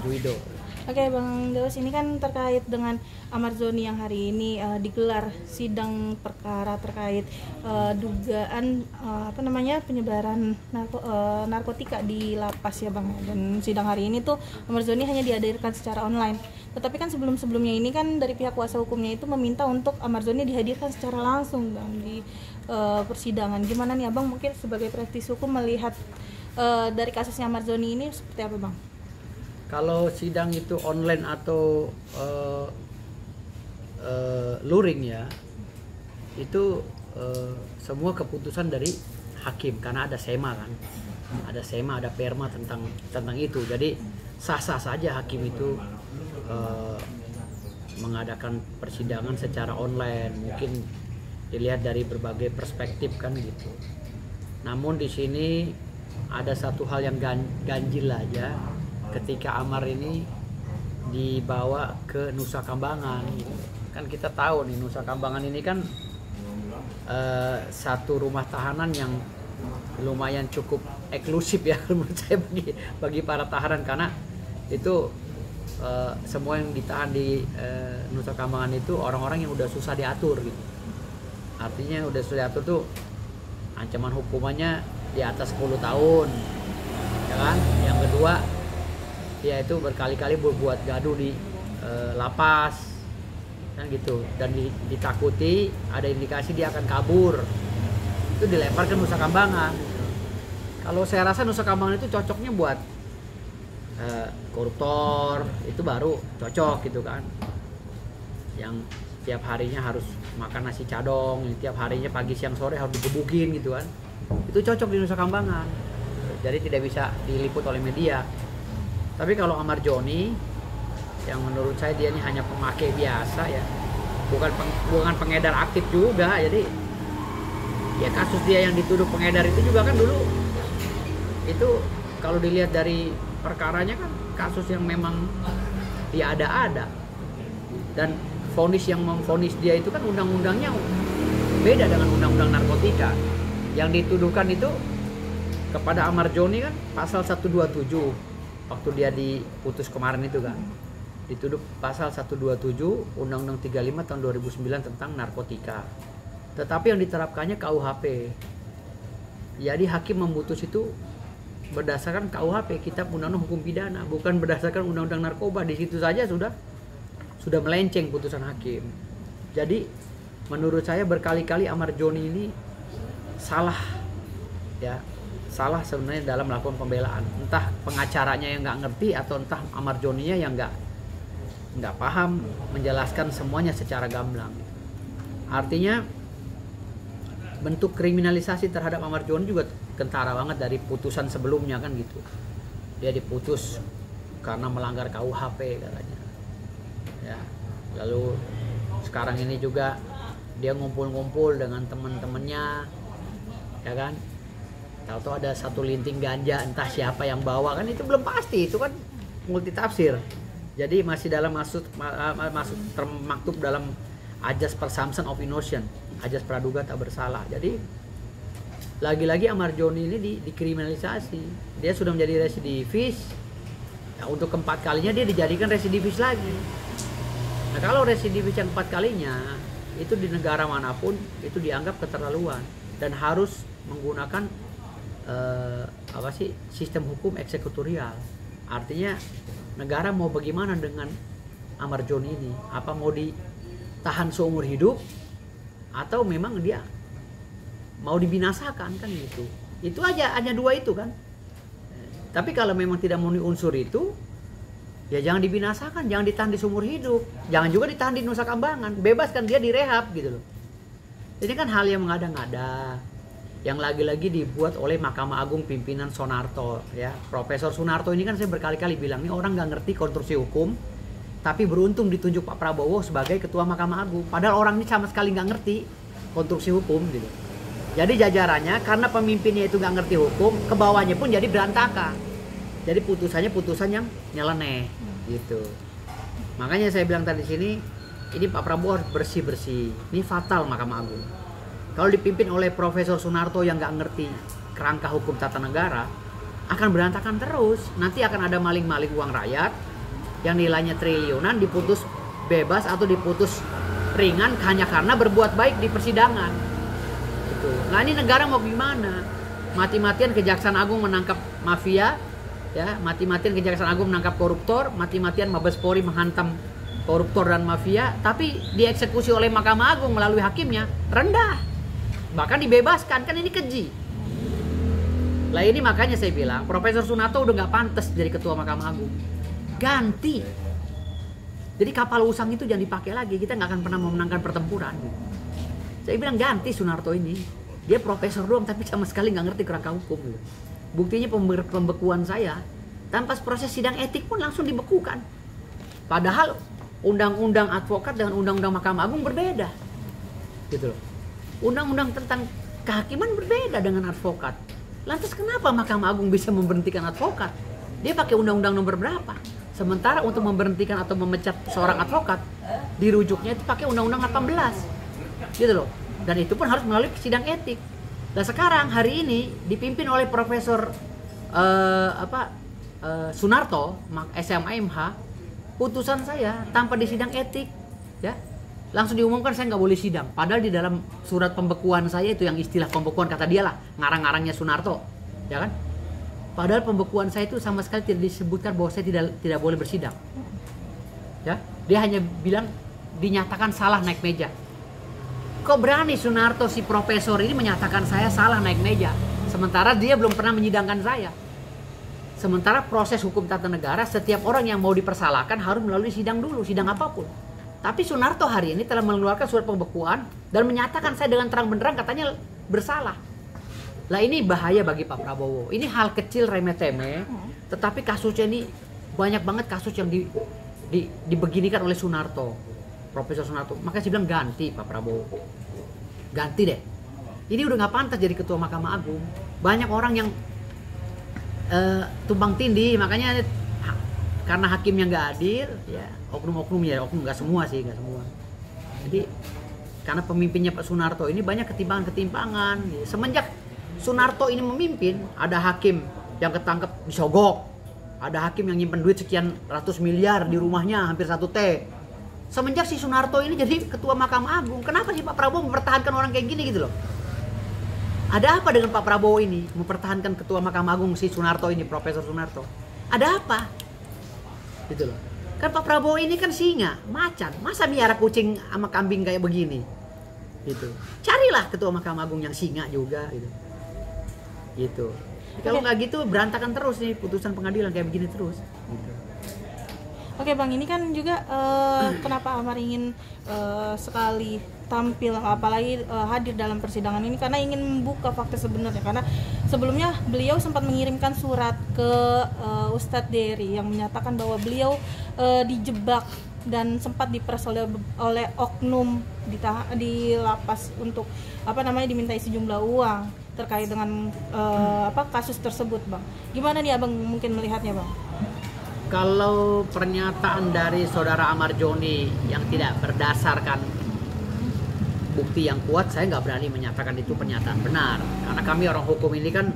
Juwido. Oke, Bang Dewas, ini kan terkait dengan Ahmad Zoni yang hari ini digelar sidang perkara terkait dugaan penyebaran narkotika di lapas ya, Bang. Dan sidang hari ini tuh Ahmad Zoni hanya dihadirkan secara online. Tetapi kan sebelumnya ini kan dari pihak kuasa hukumnya itu meminta untuk Ahmad Zoni dihadirkan secara langsung, Bang, di persidangan. Gimana nih, Abang, mungkin sebagai praktisi hukum melihat dari kasusnya Ahmad Zoni ini seperti apa, Bang? Kalau sidang itu online atau luring ya, itu semua keputusan dari hakim karena ada SEMA kan, ada perma tentang itu. Jadi sah-sah saja hakim itu mengadakan persidangan secara online. Mungkin dilihat dari berbagai perspektif kan gitu. Namun di sini ada satu hal yang ganjil aja. Ketika Amar ini dibawa ke Nusa Kambangan, kan kita tahu nih Nusa Kambangan ini kan satu rumah tahanan yang lumayan cukup eksklusif ya menurut saya bagi para tahanan, karena itu semua yang ditahan di Nusa Kambangan itu orang-orang yang udah susah diatur gitu. Artinya udah susah diatur tuh ancaman hukumannya di atas 10 tahun, ya kan? Yang kedua, dia itu berkali-kali berbuat gaduh di lapas kan gitu, dan ditakuti ada indikasi dia akan kabur, itu dilempar ke Nusa Kambangan. Kalau saya rasa Nusa Kambangan itu cocoknya buat koruptor, itu baru cocok gitu kan, yang tiap harinya harus makan nasi cadong, yang tiap harinya pagi siang sore harus digebukin gitu kan, itu cocok di Nusa Kambangan, jadi tidak bisa diliput oleh media. Tapi kalau Ahmad Zoni, yang menurut saya dia ini hanya pemakai biasa ya, bukan pengedar aktif juga. Jadi ya kasus dia yang dituduh pengedar itu juga kan dulu itu kalau dilihat dari perkaranya kan kasus yang memang dia ada, dan vonis yang memvonis dia itu kan undang-undangnya beda dengan undang-undang narkotika. Yang dituduhkan itu kepada Ahmad Zoni kan pasal 127. Waktu dia diputus kemarin itu kan dituduh pasal 127 Undang-Undang 35 tahun 2009 tentang narkotika, tetapi yang diterapkannya KUHP. Jadi hakim memutus itu berdasarkan KUHP, Kitab Undang-Undang Hukum Pidana, bukan berdasarkan Undang-Undang Narkoba. Di situ saja sudah melenceng putusan hakim. Jadi menurut saya berkali-kali Ahmad Zoni ini salah ya, salah sebenarnya dalam melakukan pembelaan. Entah pengacaranya yang nggak ngerti atau entah Ahmad Zoninya yang nggak paham menjelaskan semuanya secara gamblang. Artinya bentuk kriminalisasi terhadap Ahmad Zoni juga kentara banget dari putusan sebelumnya kan gitu. Dia diputus karena melanggar KUHP katanya. Ya, lalu sekarang ini juga dia ngumpul-ngumpul dengan teman-temannya, ya kan? Tahu-tahu ada satu linting ganja, entah siapa yang bawa, kan itu belum pasti, itu kan multitafsir. Jadi masih masuk termaktub dalam ajas presumption of innocence, ajas praduga tak bersalah. Jadi lagi-lagi Ahmad Zoni ini dikriminalisasi. Dia sudah menjadi residivis. Ya, untuk keempat kalinya dia dijadikan residivis lagi. Nah, kalau residivis yang 4 kalinya itu di negara manapun itu dianggap keterlaluan dan harus menggunakan sistem hukum eksekutorial. Artinya negara mau bagaimana dengan Ahmad Zoni ini? Apa mau ditahan seumur hidup atau memang dia mau dibinasakan kan gitu? Itu aja, hanya dua itu kan. Tapi kalau memang tidak memenuhi unsur itu, ya jangan dibinasakan, jangan ditahan di seumur hidup, jangan juga ditahan di Nusa Kambangan, bebaskan dia direhab gitu loh. Ini kan hal yang mengada-ngada, yang lagi-lagi dibuat oleh Mahkamah Agung pimpinan Sonarto ya. Profesor Sunarto ini kan saya berkali-kali bilang, ini orang nggak ngerti konstruksi hukum, tapi beruntung ditunjuk Pak Prabowo sebagai ketua Mahkamah Agung. Padahal orang ini sama sekali nggak ngerti konstruksi hukum gitu. Jadi jajarannya karena pemimpinnya itu nggak ngerti hukum, ke bawahnya pun jadi berantakan. Jadi putusannya putusan yang nyeleneh gitu. Makanya saya bilang tadi sini, ini Pak Prabowo harus bersih-bersih. Ini fatal Mahkamah Agung. Kalau dipimpin oleh Profesor Sunarto yang nggak ngerti kerangka hukum tata negara, akan berantakan terus. Nanti akan ada maling-maling uang rakyat yang nilainya triliunan diputus bebas atau diputus ringan hanya karena berbuat baik di persidangan. Gitu. Nah ini negara mau gimana? Mati-matian Kejaksaan Agung menangkap mafia, ya, mati-matian Kejaksaan Agung menangkap koruptor, mati-matian Mabes Polri menghantam koruptor dan mafia, tapi dieksekusi oleh Mahkamah Agung melalui hakimnya rendah, bahkan dibebaskan. Kan ini keji. Lah ini makanya saya bilang Profesor Sunarto udah nggak pantas jadi ketua Mahkamah Agung, ganti. Jadi kapal usang itu jangan dipakai lagi, kita nggak akan pernah memenangkan pertempuran. Saya bilang ganti Sunarto ini, dia profesor doang tapi sama sekali nggak ngerti kerangka hukum. Buktinya pembekuan saya tanpa proses sidang etik pun langsung dibekukan, padahal undang-undang advokat dengan undang-undang Mahkamah Agung berbeda, gitu loh. Undang-undang tentang kehakiman berbeda dengan advokat. Lantas kenapa Mahkamah Agung bisa memberhentikan advokat? Dia pakai undang-undang nomor berapa? Sementara untuk memberhentikan atau memecat seorang advokat, dirujuknya itu pakai undang-undang 18, gitu loh. Dan itu pun harus melalui sidang etik. Dan sekarang hari ini dipimpin oleh Profesor Sunarto, SMAMH. Putusan saya tanpa di sidang etik, ya, langsung diumumkan saya nggak boleh sidang. Padahal di dalam surat pembekuan saya itu yang istilah pembekuan kata dia lah, ngarang-ngarangnya Sunarto, ya kan? Padahal pembekuan saya itu sama sekali tidak disebutkan bahwa saya tidak boleh bersidang. Ya, dia hanya bilang dinyatakan salah naik meja. Kok berani Sunarto si profesor ini menyatakan saya salah naik meja, sementara dia belum pernah menyidangkan saya. Sementara proses hukum tata negara, setiap orang yang mau dipersalahkan harus melalui sidang dulu, sidang apapun. Tapi Sunarto hari ini telah mengeluarkan surat pembekuan dan menyatakan saya dengan terang-benderang katanya bersalah. Lah ini bahaya bagi Pak Prabowo. Ini hal kecil remeh-temeh, tetapi kasusnya ini banyak banget kasus yang dibeginikan oleh Sunarto, Profesor Sunarto. Makanya saya bilang ganti Pak Prabowo, ganti deh. Ini udah nggak pantas jadi ketua Mahkamah Agung. Banyak orang yang tumpang tindih, makanya karena hakimnya nggak adil, ya oknum-oknum nggak semua sih, nggak semua. Jadi karena pemimpinnya Pak Sunarto ini banyak ketimpangan-ketimpangan. Semenjak Sunarto ini memimpin, ada hakim yang ketangkep disogok, ada hakim yang nyimpen duit sekian ratus miliar di rumahnya hampir 1 T. Semenjak si Sunarto ini jadi ketua Mahkamah Agung, kenapa sih Pak Prabowo mempertahankan orang kayak gini gitu loh? Ada apa dengan Pak Prabowo ini mempertahankan ketua Mahkamah Agung si Sunarto ini, Profesor Sunarto? Ada apa? Gitu loh. Kan Pak Prabowo ini kan singa, macan. Masa miara kucing sama kambing kayak begini? Gitu. Carilah ketua Mahkamah Agung yang singa juga gitu. Gitu. Kalau nggak gitu berantakan terus nih putusan pengadilan kayak begini terus. Gitu. Oke Bang, ini kan juga kenapa Amar ingin sekali tampil apalagi hadir dalam persidangan ini karena ingin membuka fakta sebenarnya, karena sebelumnya beliau sempat mengirimkan surat ke Ustadz Dery yang menyatakan bahwa beliau dijebak dan sempat diperas oleh oknum di lapas untuk dimintai sejumlah uang terkait dengan kasus tersebut Bang. Gimana nih Abang mungkin melihatnya Bang? Kalau pernyataan dari saudara Amar Joni yang tidak berdasarkan bukti yang kuat, saya nggak berani menyatakan itu pernyataan benar. Karena kami orang hukum ini kan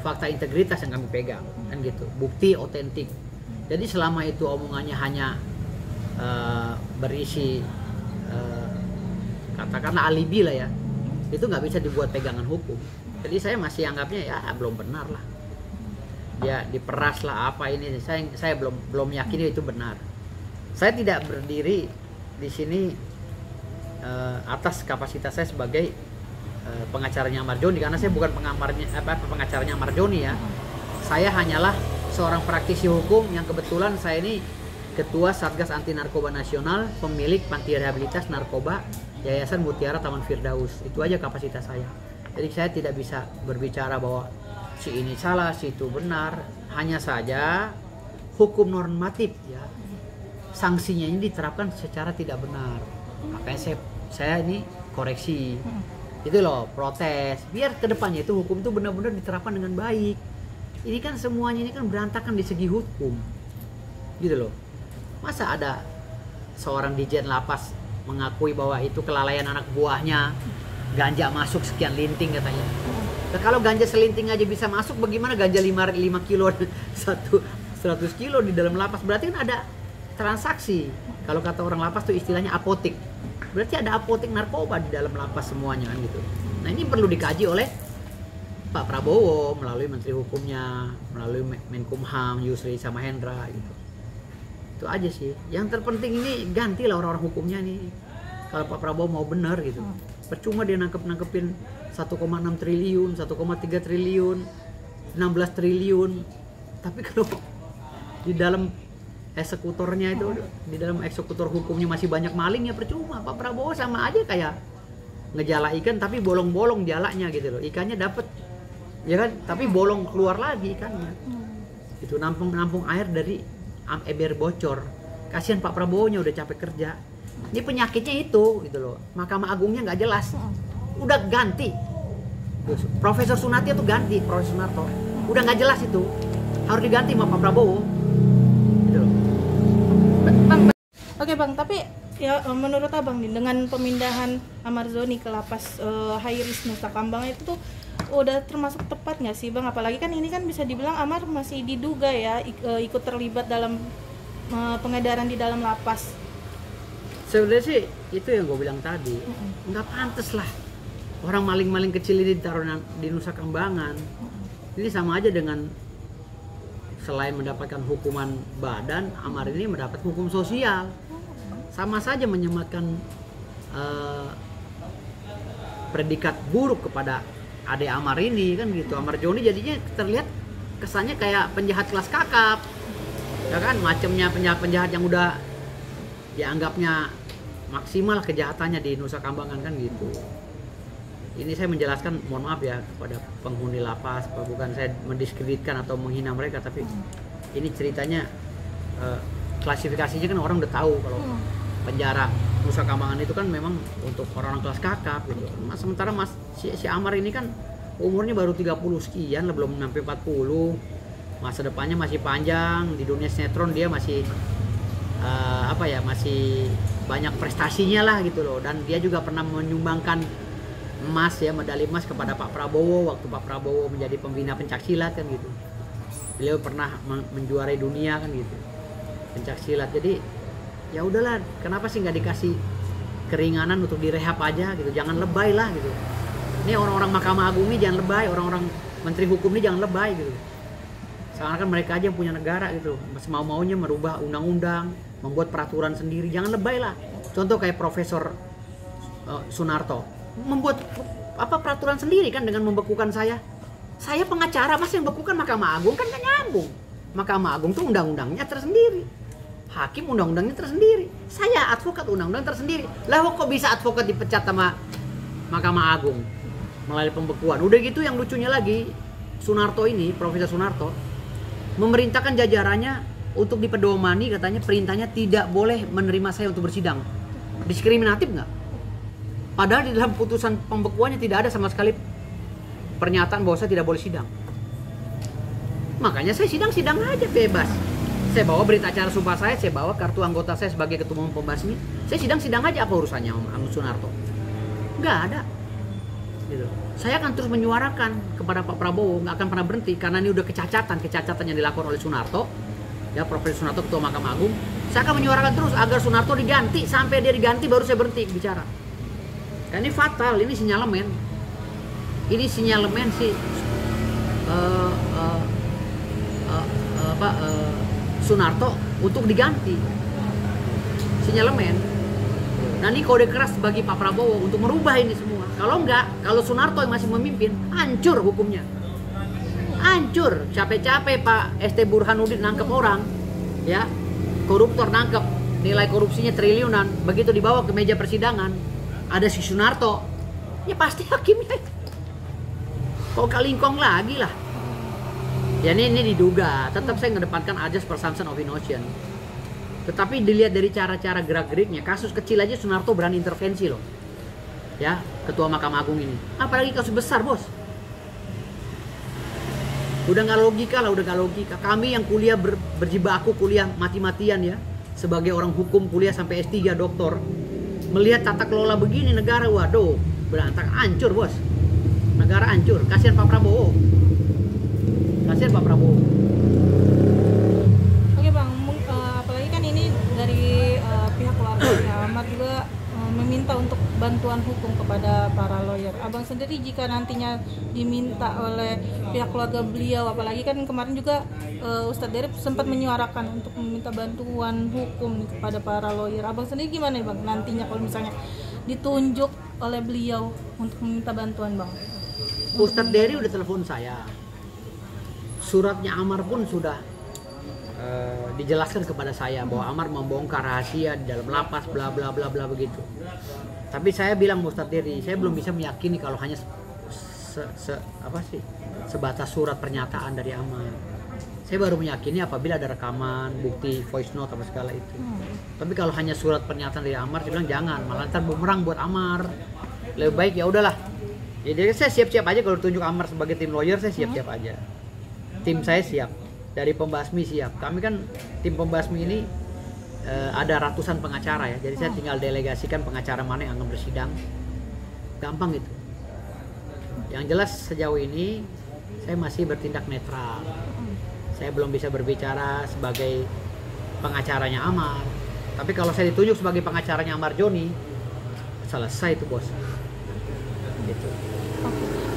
fakta integritas yang kami pegang, kan gitu. Bukti otentik. Jadi selama itu omongannya hanya berisi katakanlah alibi lah ya, itu nggak bisa dibuat pegangan hukum. Jadi saya masih anggapnya ya belum benar lah. Ya diperas lah apa ini, saya belum yakini itu benar. Saya tidak berdiri di sini atas kapasitas saya sebagai pengacaranya Amar Joni, karena saya bukan pengacaranya Amar Joni ya. Saya hanyalah seorang praktisi hukum yang kebetulan saya ini Ketua Satgas Anti Narkoba Nasional, pemilik Panti Rehabilitas Narkoba Yayasan Mutiara Taman Firdaus. Itu aja kapasitas saya. Jadi saya tidak bisa berbicara bahwa si ini salah, si itu benar. Hanya saja hukum normatif ya, sanksinya ini diterapkan secara tidak benar. Makanya saya ini koreksi, itu loh, protes. Biar kedepannya itu hukum itu benar-benar diterapkan dengan baik. Ini kan semuanya ini kan berantakan di segi hukum, gitu loh. Masa ada seorang dirjen lapas mengakui bahwa itu kelalaian anak buahnya, ganja masuk sekian linting katanya. Nah, kalau ganja selinting aja bisa masuk, bagaimana ganja 5 kilo 100 kilo di dalam lapas? Berarti kan ada transaksi. Kalau kata orang lapas tuh istilahnya apotik. Berarti ada apotik narkoba di dalam lapas semuanya kan gitu. Nah, ini perlu dikaji oleh Pak Prabowo melalui Menteri Hukumnya, melalui Menkumham, Yusri sama Hendra gitu. Itu aja sih. Yang terpenting ini gantilah orang-orang hukumnya nih. Kalau Pak Prabowo mau benar gitu. Percuma dia nangkepin 1,6 triliun, 1,3 triliun, 16 triliun. Tapi kalau di dalam eksekutornya itu, di dalam eksekutor hukumnya masih banyak maling, ya percuma. Pak Prabowo sama aja kayak ngejala ikan tapi bolong-bolong jalanya gitu loh. Ikannya dapet, ya kan? Tapi bolong keluar lagi ikannya. Itu nampung air dari ember bocor. Kasihan Pak Prabowo-nya udah capek kerja. Ini penyakitnya itu gitu loh. Mahkamah Agungnya nggak jelas. Udah ganti. Profesor Sunatya tuh ganti, Profesor Sunarto. Udah nggak jelas itu. Harus diganti sama Pak Prabowo. Gitu loh. Bang. Oke Bang, tapi ya menurut Abang nih dengan pemindahan Amarzoni ke lapas High Risk Nusa Kambangan itu tuh udah termasuk tepat nggak sih Bang? Apalagi kan ini kan bisa dibilang Amar masih diduga ya ikut terlibat dalam pengedaran di dalam lapas. Sebenarnya sih itu yang gue bilang tadi, nggak pantas lah orang maling-maling kecil ini ditaruh di Nusa Kambangan. Ini sama aja dengan selain mendapatkan hukuman badan, Amar ini mendapat hukum sosial. Sama saja menyematkan predikat buruk kepada adik Amar ini kan gitu. Amarzoni jadinya terlihat kesannya kayak penjahat kelas kakap, ya kan, macamnya penjahat-penjahat yang udah dianggapnya maksimal kejahatannya di Nusa Kambangan kan gitu. Ini saya menjelaskan, mohon maaf ya kepada penghuni lapas, bukan saya mendiskreditkan atau menghina mereka, tapi ini ceritanya klasifikasinya kan orang udah tahu kalau penjara Nusa Kambangan itu kan memang untuk orang-orang kelas kakap gitu. Sementara si Amar ini kan umurnya baru 30 sekian, belum sampai 40. Masa depannya masih panjang, di dunia sinetron dia masih masih banyak prestasinya lah gitu loh. Dan dia juga pernah menyumbangkan emas ya, medali emas kepada Pak Prabowo waktu Pak Prabowo menjadi pembina pencaksilat kan gitu. Beliau pernah menjuarai dunia kan gitu, pencaksilat. Jadi ya udahlah, kenapa sih nggak dikasih keringanan untuk direhab aja gitu, jangan lebay lah gitu. Ini orang-orang Mahkamah Agung ini jangan lebay, orang-orang Menteri Hukum ini jangan lebay gitu. Sekarang kan mereka aja yang punya negara gitu, mau-maunya merubah undang-undang, membuat peraturan sendiri, jangan lebay lah. Contoh kayak Profesor Sunarto membuat peraturan sendiri kan dengan membekukan saya pengacara, masa yang bekukan Mahkamah Agung, kan gak nyambung. Mahkamah Agung tuh undang-undangnya tersendiri, hakim undang-undangnya tersendiri, saya advokat undang-undang tersendiri. Lah kok bisa advokat dipecat sama Mahkamah Agung melalui pembekuan? Udah gitu yang lucunya lagi, Sunarto ini, Profesor Sunarto memerintahkan jajarannya untuk dipedomani, katanya perintahnya tidak boleh menerima saya untuk bersidang. Diskriminatif nggak? Padahal di dalam putusan pembekuannya tidak ada sama sekali pernyataan bahwa saya tidak boleh sidang. Makanya saya sidang aja bebas. Saya bawa berita acara sumpah saya bawa kartu anggota saya sebagai ketua umum Pembasmi. Saya sidang aja, apa urusannya sama Sunarto? Nggak ada. Gitu. Saya akan terus menyuarakan kepada Pak Prabowo, nggak akan pernah berhenti, karena ini udah kecacatan yang dilakukan oleh Sunarto, ya Profesor Sunarto ketua Mahkamah Agung. Saya akan menyuarakan terus agar Sunarto diganti, sampai dia diganti baru saya berhenti bicara. Dan ini fatal, ini sinyalemen. Ini sinyalemen si Sunarto untuk diganti. Sinyalemen. Nah ini kode keras bagi Pak Prabowo untuk merubah ini semua. Kalau enggak, kalau Sunarto yang masih memimpin, hancur hukumnya. Hancur. Capek-capek Pak ST Burhanuddin nangkep orang, ya, koruptor nangkep, nilai korupsinya triliunan. Begitu dibawa ke meja persidangan, ada si Sunarto, ya pasti hakimnya kok kalingkong lagi lah. Ya ini diduga. Tetap saya ngedepankan ajas presumption of innocence. Tetapi dilihat dari cara-cara gerak-geriknya, kasus kecil aja Sunarto berani intervensi loh. Ya, ketua Mahkamah Agung ini. Apalagi kasus besar, Bos. Udah nggak logika lah, udah nggak logika. Kami yang kuliah berjibaku kuliah mati-matian ya, sebagai orang hukum kuliah sampai S3 doktor, melihat tata kelola begini negara, waduh, berantakan, hancur, Bos. negara hancur. Kasihan Pak Prabowo. Kasihan Pak Prabowo. Oke Bang, apalagi kan ini dari pihak keluarga ya, Amar juga meminta untuk bantuan hukum kepada para lawyer. Abang sendiri jika nantinya diminta oleh pihak keluarga beliau, apalagi kan kemarin juga Ustadz Dery sempat menyuarakan untuk meminta bantuan hukum kepada para lawyer. Abang sendiri gimana Bang nantinya kalau misalnya ditunjuk oleh beliau untuk meminta bantuan Bang? Ustadz Dery udah telepon saya. Suratnya Amar pun sudah dijelaskan kepada saya bahwa Amar membongkar rahasia di dalam lapas bla bla bla bla begitu. Tapi saya bilang Ustadz Dery, saya belum bisa meyakini kalau hanya sebatas surat pernyataan dari Amar. Saya baru meyakini apabila ada rekaman, bukti, voice note apa segala itu. Tapi kalau hanya surat pernyataan dari Amar, saya bilang jangan, malah ntar bumerang buat Amar. Lebih baik ya udahlah. Ya, jadi saya siap-siap aja kalau tunjuk Amar sebagai tim lawyer, saya siap-siap aja. Tim saya siap, dari pembasmi siap. Kami kan tim pembasmi ini ada ratusan pengacara ya. Jadi saya tinggal delegasikan pengacara mana yang akan bersidang. Gampang gitu. Yang jelas sejauh ini saya masih bertindak netral. Saya belum bisa berbicara sebagai pengacaranya Amar. Tapi kalau saya ditunjuk sebagai pengacaranya Amar Joni, selesai itu bos. Gitu.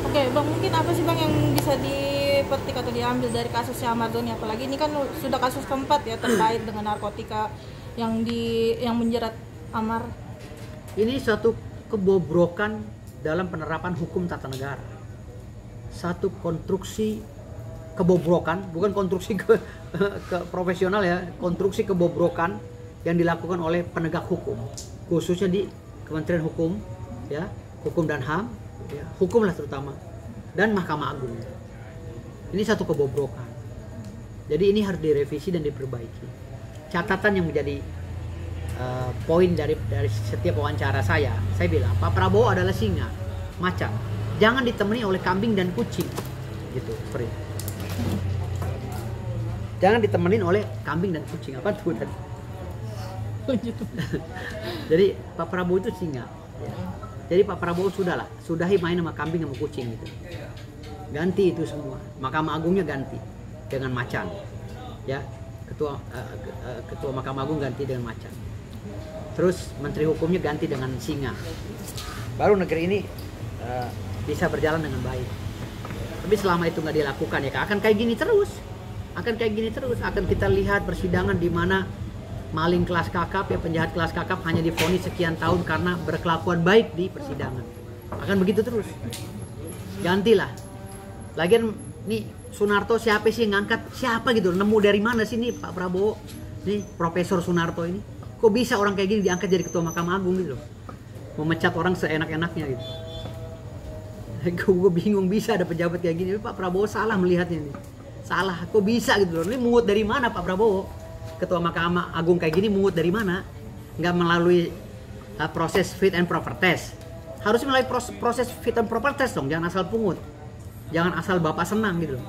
Oke, Bang, mungkin apa sih Bang yang bisa dipetik atau diambil dari kasusnya Amar Joni? Apalagi ini kan sudah kasus keempat ya terkait dengan narkotika yang menjerat Amar. Ini suatu kebobrokan dalam penerapan hukum tata negara. Satu konstruksi kebobrokan, bukan konstruksi ke profesional ya, konstruksi kebobrokan yang dilakukan oleh penegak hukum, khususnya di Kementerian Hukum, ya, Hukum dan HAM, ya, hukum lah terutama, dan Mahkamah Agung. Ini satu kebobrokan. Jadi ini harus direvisi dan diperbaiki. Catatan yang menjadi poin dari setiap wawancara saya bilang Pak Prabowo adalah singa, macan, jangan ditemani oleh kambing dan kucing, gitu, seperti itu. Jangan ditemenin oleh kambing dan kucing. Apa tuh tadi? Jadi Pak Prabowo itu singa. Ya. Jadi Pak Prabowo sudahi main sama kambing sama kucing gitu. Ganti itu semua. Mahkamah Agungnya ganti dengan macan. Ya, ketua Mahkamah Agung ganti dengan macan. Terus Menteri Hukumnya ganti dengan singa. Baru negeri ini bisa berjalan dengan baik. Tapi selama itu nggak dilakukan ya akan kayak gini terus. Akan kita lihat persidangan di mana maling kelas kakap ya, penjahat kelas kakap hanya divonis sekian tahun karena berkelakuan baik di persidangan. Akan begitu terus. Gantilah. Lagian nih Sunarto siapa sih yang ngangkat? Siapa gitu? Nemu dari mana sih nih Pak Prabowo? Nih Profesor Sunarto ini. Kok bisa orang kayak gini diangkat jadi ketua Mahkamah Agung gitu loh. Memecat orang seenak-enaknya gitu. Gue bingung bisa ada pejabat kayak gini. Pak Prabowo salah melihatnya nih. Salah, kok bisa gitu loh. Ini mungut dari mana Pak Prabowo? Ketua Mahkamah Agung kayak gini mungut dari mana? Nggak melalui proses fit and proper test. Harusnya melalui proses fit and proper test dong. Jangan asal pungut. Jangan asal bapak senang gitu loh.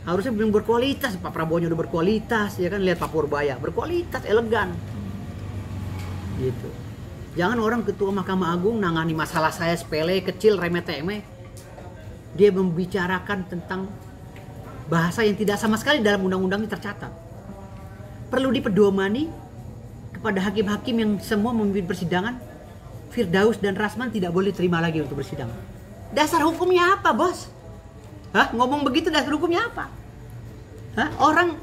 Harusnya belum berkualitas. Pak Prabowo-nya udah berkualitas ya kan. Lihat Pak Purbaya, berkualitas, elegan. Gitu. Jangan orang ketua Mahkamah Agung nangani masalah saya sepele, kecil, remeh-temeh. Dia membicarakan tentang bahasa yang tidak sama sekali dalam undang-undangnya tercatat. Perlu dipedomani kepada hakim-hakim yang semua memimpin persidangan. Firdaus dan Rasman tidak boleh terima lagi untuk bersidang. Dasar hukumnya apa, bos? Hah? Ngomong begitu dasar hukumnya apa? Hah? Orang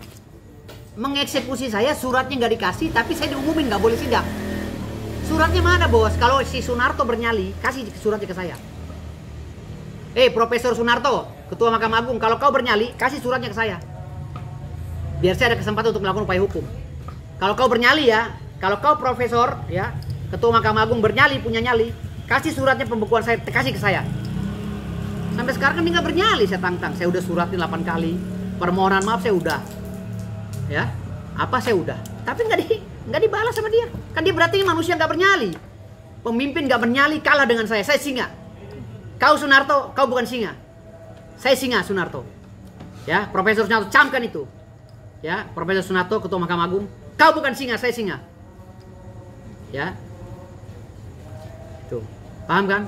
mengeksekusi saya, suratnya nggak dikasih, tapi saya diumumin nggak boleh sidang. Suratnya mana, bos? Kalau si Sunarto bernyali, kasih suratnya ke saya. Profesor Sunarto, Ketua Mahkamah Agung, kalau kau bernyali, kasih suratnya ke saya. Biar saya ada kesempatan untuk melakukan upaya hukum. Kalau kau bernyali ya, kalau kau profesor ya, Ketua Mahkamah Agung bernyali, punya nyali, kasih suratnya pembekuan saya, kasih ke saya. Sampai sekarang kan dia nggak bernyali, saya tantang. Saya udah suratin 8 kali. Permohonan maaf saya udah. Ya, apa saya udah. Tapi nggak dibalas sama dia. Kan dia berarti manusia nggak bernyali. Pemimpin nggak bernyali kalah dengan saya singa. Kau Sunarto, kau bukan singa. Saya singa Sunarto. Ya, Profesor Sunarto camkan itu. Ya, Profesor Sunarto Ketua Mahkamah Agung, kau bukan singa, saya singa. Ya. Itu. Paham kan?